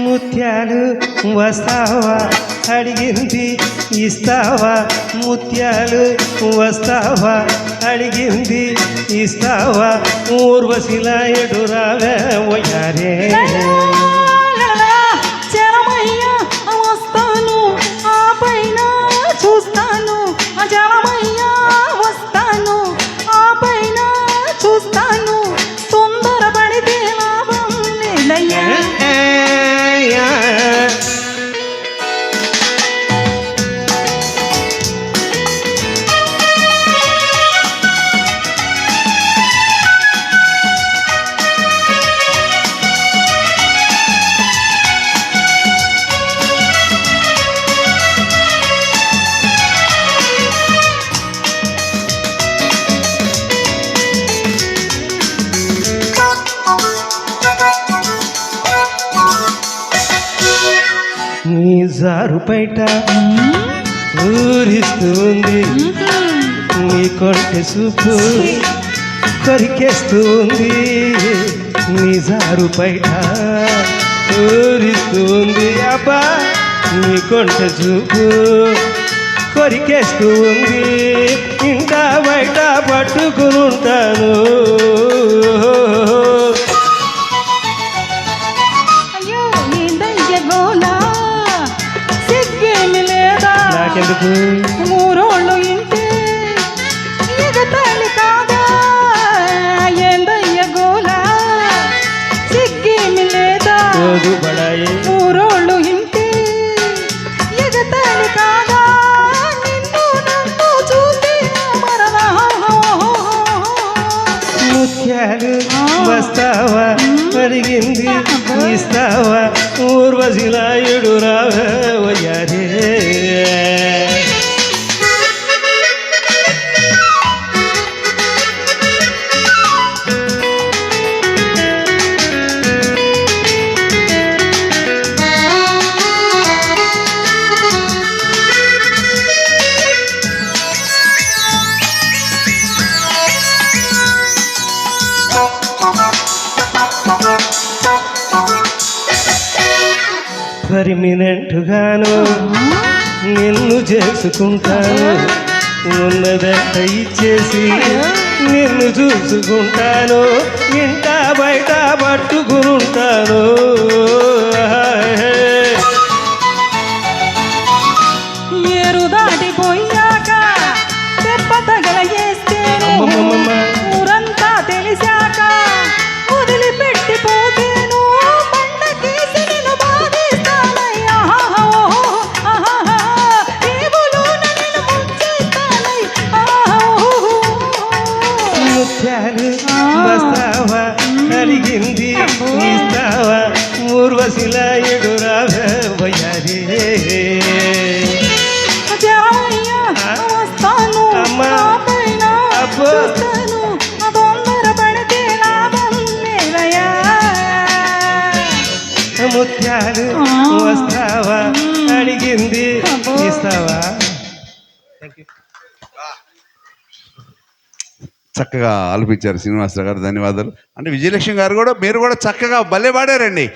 ముత్యాలు వస్తావా అడిగింది ఇస్తావా, ముత్యాలు వస్తావా అడిగింది ఇస్తావా, ఊర్వశిలా ఎదురాగా వయ్యారే వస్తాను ఆ పైన చూస్తాను, జలమయ్యా వస్తాను ఆ పైన చూస్తాను, తొందరపడితే లాభం లేదయ్యా. నీ జారు బయట ఊరిస్తుంది, నీ కొంటె చూపు కొరికేస్తుంది, నీ జారు బయట ఊరిస్తుంది, అబ్బా నీ కొంటె చూపు కొరికేస్తుంది, ఇంకా బయట పట్టుకుని ఉంటాను. నాకెందుకు మూరోళ్ళు ఇంటి ఎగతాళి కాదా, ఏందయ్య గోలా సిగ్గేమి లేదా, మూరోళ్ళు ఇంటి ఎగతాళి కాదా, నిన్ను నన్ను చూసి మరలా. ముత్యాలు వస్తావా అడిగింది ఇస్తావా, ఊర్వశిలా ఎదురాగా వయ్యారే. పర్మినెంట్గాను నిన్ను చేసుకుంటాను, ఉన్నదంతా ఇచ్చేసి నిన్ను చూసుకుంటాను, ఇంట బయట పట్టుకునుంటాను. ఏరు దాటిపోయాక దెబ్బ తగలయేస్తే ఊరంతా తెలిసాక వదిలిపెట్టిపోతేను పండకేసి నేను బాధిస్తానయ్యా, రేవులోన నేను ముంచేస్తానయ్యా. ముత్యాలు వస్తావా అడిగింది ఇస్తావా, ఊర్వశిలా ఎదురాగా వయ్యారే. వస్తాను పైన చూస్తాను, తొందరపడితే లాభం లేదయ్యా. ముత్యాలు వస్తావా అడిగింది ఇస్తావా. చక్కగా ఆలపించారు శ్రీనివాసరావు గారు, ధన్యవాదాలు. అంటే విజయలక్ష్మి గారు కూడా మీరు కూడా చక్కగా భలే పాడారండి.